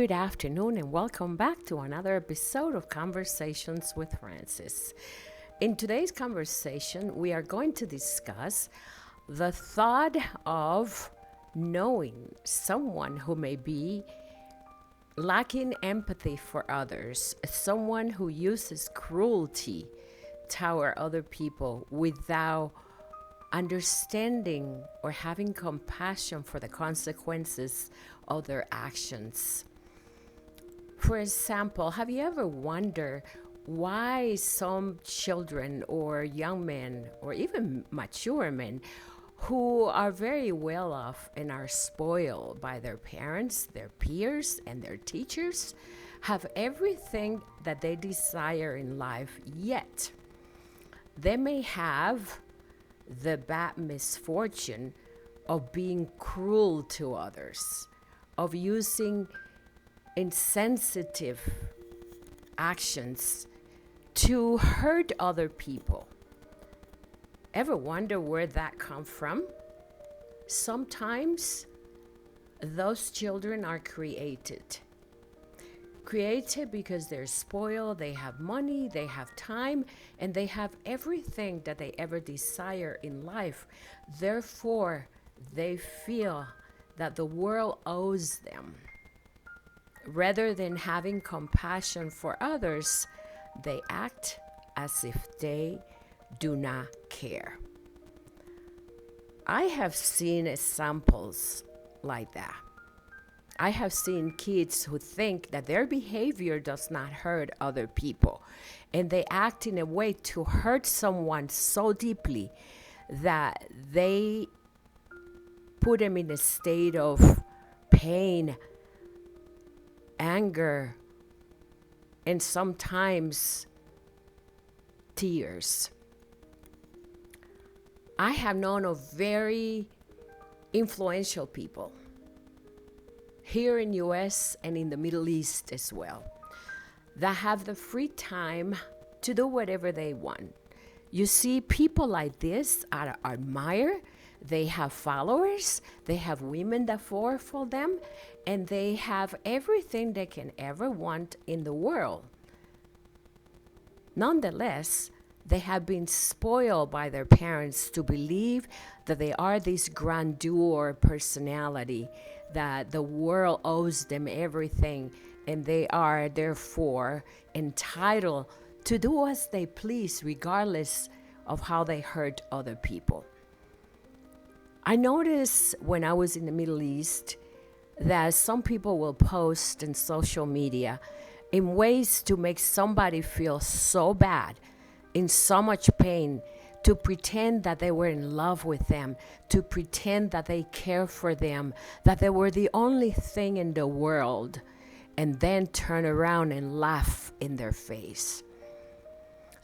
Good afternoon, and welcome back to another episode of Conversations with Francis. In today's conversation, we are going to discuss the thought of knowing someone who may be lacking empathy for others, someone who uses cruelty toward other people without understanding or having compassion for the consequences of their actions. For example, have you ever wondered why some children or young men or even mature men who are very well off and are spoiled by their parents, their peers, and their teachers have everything that they desire in life, yet they may have the bad misfortune of being cruel to others, of using insensitive actions to hurt other people? Ever wonder where that comes from? Sometimes those children are created because they're spoiled, they have money, they have time, and they have everything that they ever desire in life. Therefore, they feel that the world owes them. Rather than having compassion for others, they act as if they do not care. I have seen examples like that. I have seen kids who think that their behavior does not hurt other people, and they act in a way to hurt someone so deeply that they put them in a state of pain, anger, and sometimes tears. I have known of very influential people here in US and in the Middle East as well, that have the free time to do whatever they want. You see, people like this are admired. They have followers, they have women that fall for them, and they have everything they can ever want in the world. Nonetheless, they have been spoiled by their parents to believe that they are this grandeur personality, that the world owes them everything, and they are therefore entitled to do as they please, regardless of how they hurt other people. I noticed when I was in the Middle East that some people will post in social media in ways to make somebody feel so bad, in so much pain, to pretend that they were in love with them, to pretend that they care for them, that they were the only thing in the world, and then turn around and laugh in their face.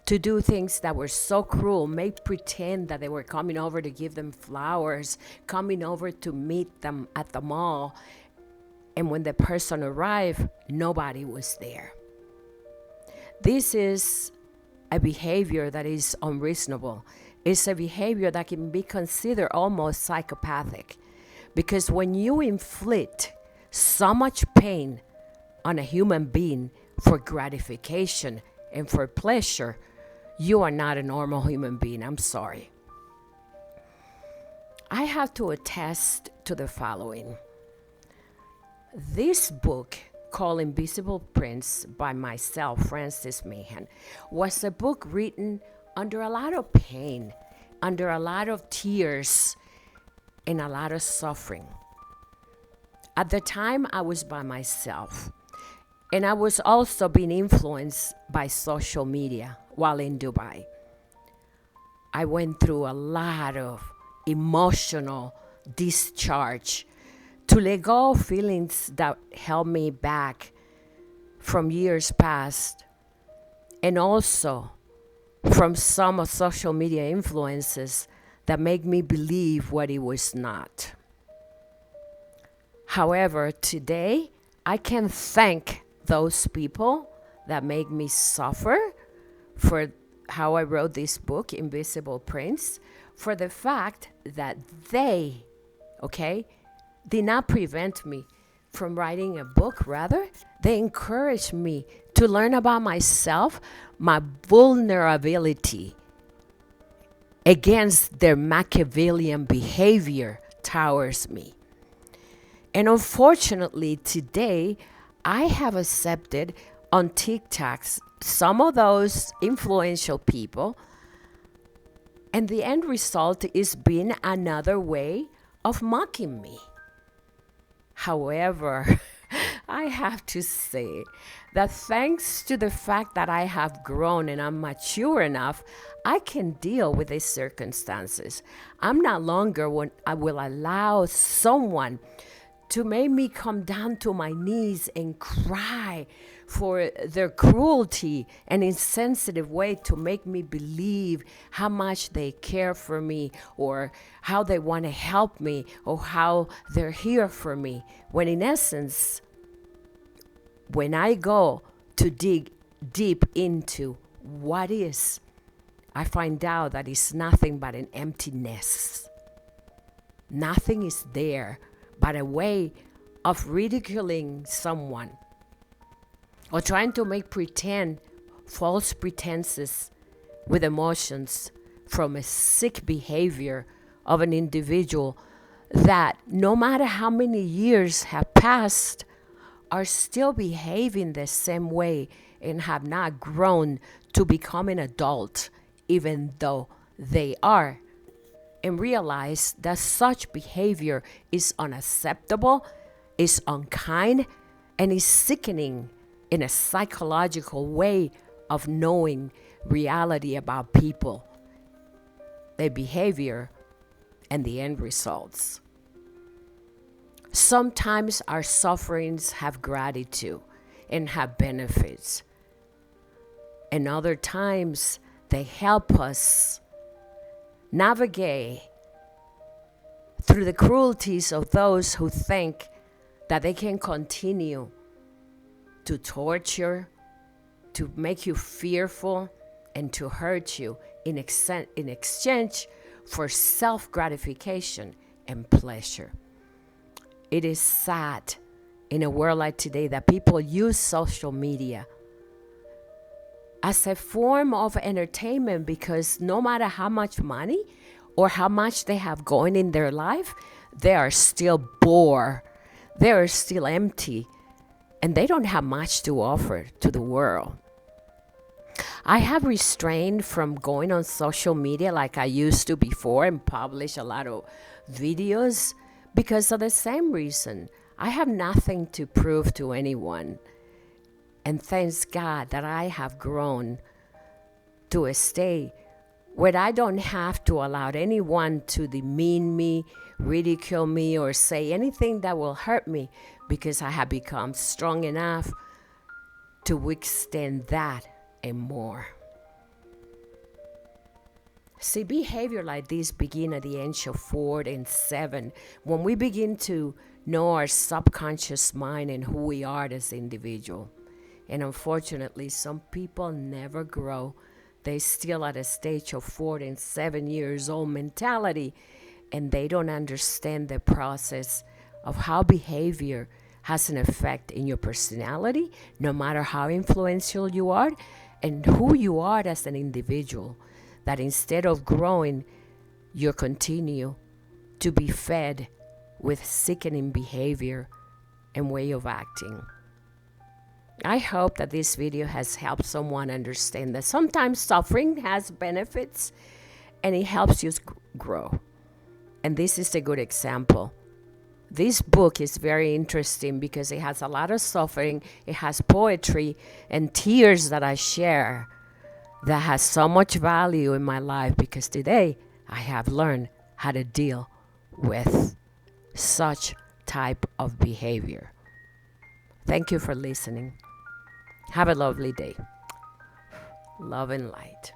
To do things that were so cruel, make pretend that they were coming over to give them flowers, coming over to meet them at the mall, and when the person arrived, nobody was there. This is a behavior that is unreasonable. It's a behavior that can be considered almost psychopathic, because when you inflict so much pain on a human being for gratification and for pleasure, you are not a normal human being. I'm sorry. I have to attest to the following. This book, called Invisible Prince by myself, Francis Mahan, was a book written under a lot of pain, under a lot of tears, and a lot of suffering. At the time, I was by myself, and I was also being influenced by social media while in Dubai. I went through a lot of emotional discharge to let go of feelings that held me back from years past, and also from some of social media influences that make me believe what it was not. However, today I can thank those people that make me suffer for how I wrote this book, Invisible Prince, for the fact that they, did not prevent me from writing a book, rather. They encouraged me to learn about myself, my vulnerability against their Machiavellian behavior towards me. And unfortunately, today, I have accepted on TikToks some of those influential people, and the end result is being another way of mocking me. However, I have to say that thanks to the fact that I have grown and I'm mature enough, I can deal with these circumstances. I'm not longer when I will allow someone to make me come down to my knees and cry for their cruelty and insensitive way to make me believe how much they care for me, or how they want to help me, or how they're here for me. When in essence, when I go to dig deep into what is, I find out that it's nothing but an emptiness. Nothing is there but a way of ridiculing someone, or trying to make false pretenses with emotions from a sick behavior of an individual that, no matter how many years have passed, are still behaving the same way and have not grown to become an adult, even though they are. And realize that such behavior is unacceptable, is unkind, and is sickening in a psychological way of knowing reality about people, their behavior, and the end results. Sometimes our sufferings have gratitude and have benefits, and other times they help us navigate through the cruelties of those who think that they can continue to torture, to make you fearful, and to hurt you in exchange for self-gratification and pleasure. It is sad in a world like today that people use social media as a form of entertainment, because no matter how much money or how much they have going in their life, they are still bored, they are still empty, and they don't have much to offer to the world. I have restrained from going on social media like I used to before and publish a lot of videos because of the same reason. I have nothing to prove to anyone. And thanks God that I have grown to a state where I don't have to allow anyone to demean me, ridicule me, or say anything that will hurt me, because I have become strong enough to withstand that and more. See, behavior like this begin at the age of 4 and 7, when we begin to know our subconscious mind and who we are as individual. And unfortunately, some people never grow. They still at a stage of 4 and 7 years old mentality, and they don't understand the process of how behavior has an effect in your personality, no matter how influential you are and who you are as an individual. That instead of growing, you continue to be fed with sickening behavior and way of acting. I hope that this video has helped someone understand that sometimes suffering has benefits and it helps you grow. And this is a good example. This book is very interesting because it has a lot of suffering, it has poetry and tears that I share that has so much value in my life, because today I have learned how to deal with such type of behavior. Thank you for listening. Have a lovely day. Love and light.